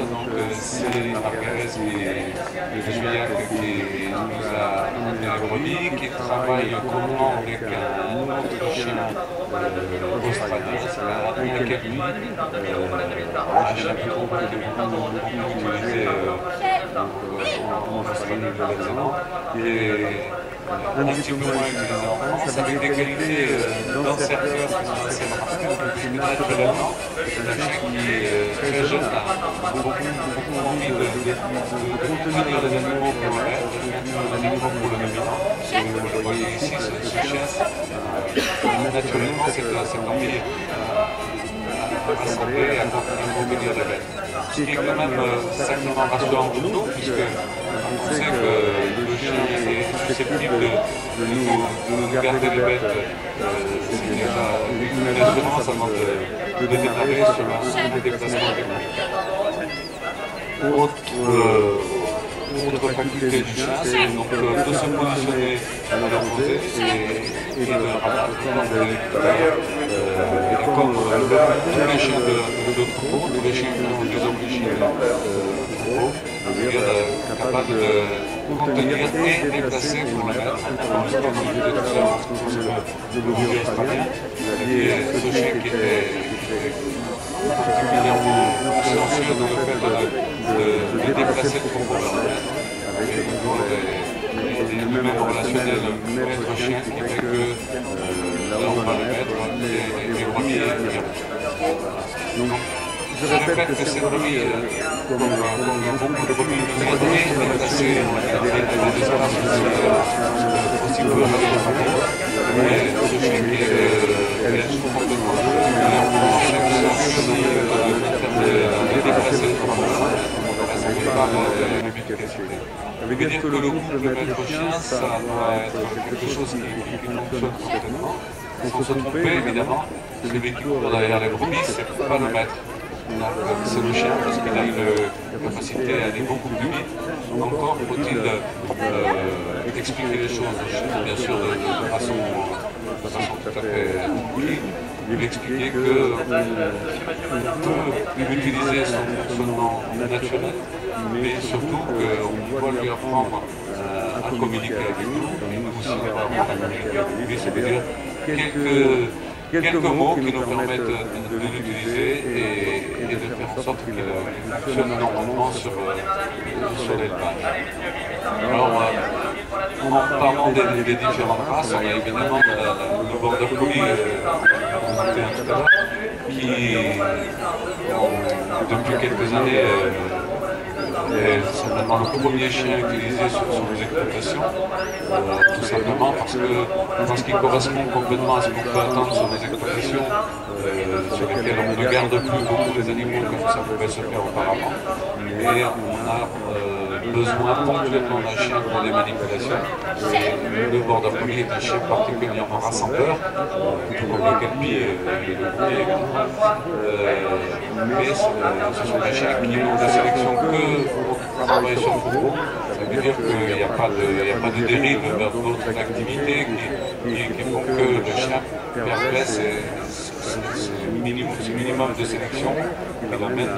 donc c'est Margaret et Julia qui nous a amené les brebis, qui travaille communément avec un autre chien australien, c'est un kelpie, un chien qui est beaucoup utilisé en Australie et en Nouvelle-Zélande. Un petit peu moins utilisé en France, avec des qualités d'encercleur qui sont assez remarquables, puisque naturellement, c'est un chien qui est très jeune, a beaucoup envie de contenir les animaux pour le maître, de contenir les animaux pour le dominant. Et vous le voyez ici, ce chien, naturellement, c'est un envie à rassembler et à contenir les bêtes. Ce qui est quand même sacrément rassurant pour nous, puisque on sait que le chien est susceptible de nous garder les bêtes. C'est déjà une assurance avant de démarrer sur un déplacement avec nous. Autre faculté du chien, c'est donc de se positionner à l'opposé et de ramasser des récupérateurs. Comme tous les chiens de troupeau, tous les chiens qui ont des origines troupeau, c'est capable de contenir et déplacer pour le mettre. Le bovie australien, vous aviez ce chien qui était particulièrement silencieux dans le fait de déplacer le troupeau avec les mêmes relationnels maître-chien qui fait que là où on va le mettre, les brebis donc, je répète que ces brebis, comme beaucoup de brebis nous ont été déplacées avec des espaces aussi peu mais ce chien qui est complètement de déplacer le troupeau par l'efficacité. Ça veut dire que le couple maître-chien, ça doit être quelque chose qui fonctionne complètement. Sans se tromper, évidemment, celui qui court derrière les brebis, c'est pas le maître. C'est le chien, parce qu'il a une capacité à aller beaucoup plus vite. Encore faut-il expliquer les choses au chien, bien sûr, de façon tout à fait comprise. Lui expliquer qu'on peut utiliser son fonctionnement naturel, mais surtout qu'on doit lui apprendre à communiquer avec nous, et nous aussi on va apprendre à communiquer avec lui, c'est-à-dire quelques mots qui nous permettent de l'utiliser et de faire en sorte qu'il fonctionne normalement sur l'élevage. Alors, en parlant des différentes races, on a évidemment le border collie tout à l'heure, qui depuis quelques années est certainement le premier chien utilisé sur les exploitations, tout simplement parce que qui correspond complètement à ce qu'on peut attendre sur les exploitations sur lesquelles on ne garde plus beaucoup les animaux comme ça pouvait se faire auparavant, et on a besoin ponctuellement d'un chien pour les manipulations. Le border collie est un chien particulièrement rassembleur, tout comme le kelpie et le bouvier également. Mais ce sont des chiens qui n'ont de sélection que pour travailler sur le troupeau. Ça veut dire qu'il n'y a pas de dérive vers d'autres activités qui font que le chien permet ce minimum de sélection qui l'amène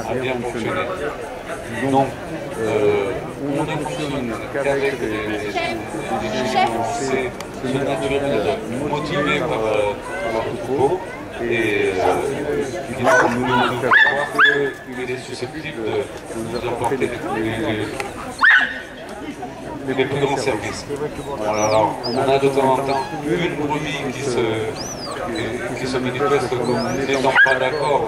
à bien fonctionner. Donc, on ne fonctionne qu'avec des chiens qui ont ce naturel motivé par leur troupeau et qui nous fait croire qu'il est susceptible de nous apporter les plus grands services. Alors, on a de temps en temps une brebis qui se manifeste comme n'étant pas d'accord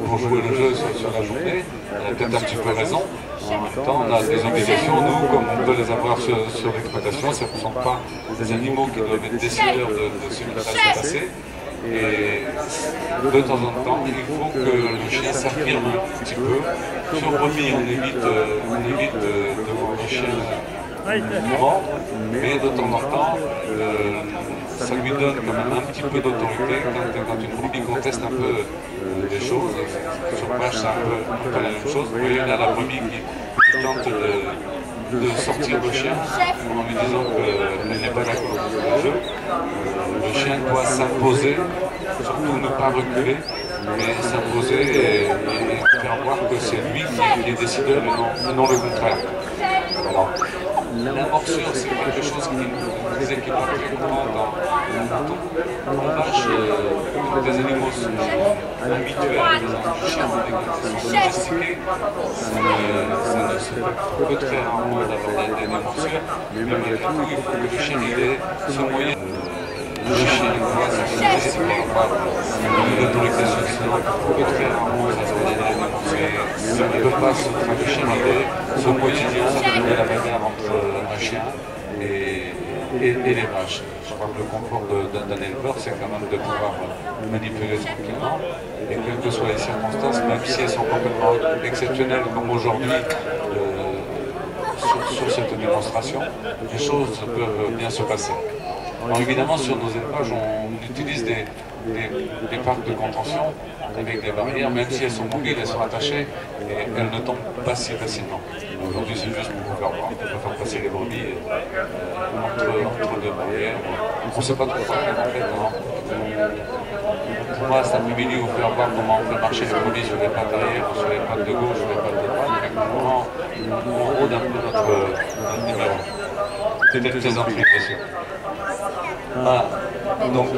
pour jouer le jeu sur la journée. Elle a peut-être un petit peu raison. En même temps, on a des obligations, nous, comme on peut les avoir sur l'exploitation, ce ne sont pas des animaux qui doivent être décideurs de ce qui va se passer. Et de temps en temps, il faut que le chien s'affirme un petit peu. Sur brebis, on évite de voir le chien mordre, mais de temps en temps, ça lui donne quand même un petit peu d'autorité quand une brebis conteste un peu les choses. Sur page, c'est un peu la même chose. Vous voyez là la brebis qui tente de sortir le chien en lui disant qu'elle n'est pas d'accord avec le jeu. Le chien doit s'imposer, surtout ne pas reculer, mais s'imposer et faire voir que c'est lui qui est décideur et non le contraire. Alors, la morsure, c'est quelque chose qui nous disait qui est pas très courant dans l'élevage. Des animaux sont habitués à des chiens sont domestiqués. Ça ne se peut que très rarement d'avoir des morsures, mais malgré tout, il faut que le chien ait ce moyen. Le chien doit s'organiser par l'autorité sociale, que très rarement ça se ça ne peut pas se traduire son quotidien de la bagarre entre un chien et l'élevage. Je crois que le confort d'un éleveur, c'est quand même de pouvoir manipuler tranquillement, et quelles que soient les circonstances, même si elles sont complètement exceptionnelles comme aujourd'hui, sur cette démonstration, les choses peuvent bien se passer. Alors évidemment, sur nos élevages, on utilise des parcs de contention avec des barrières, même si elles sont mobiles, elles sont attachées, et elles ne tombent pas si facilement. Aujourd'hui, c'est juste pour faire voir, pour faire passer les brebis entre deux barrières. On ne sait pas trop faire, en fait. Pour moi, cet après-midi, vous faire voir comment on fait marcher les brebis sur les pattes arrière, sur les pattes de gauche, sur les pattes de droite, et comment on rôde un peu notre numéro. C'était des entrées, bien sûr. Ah, donc,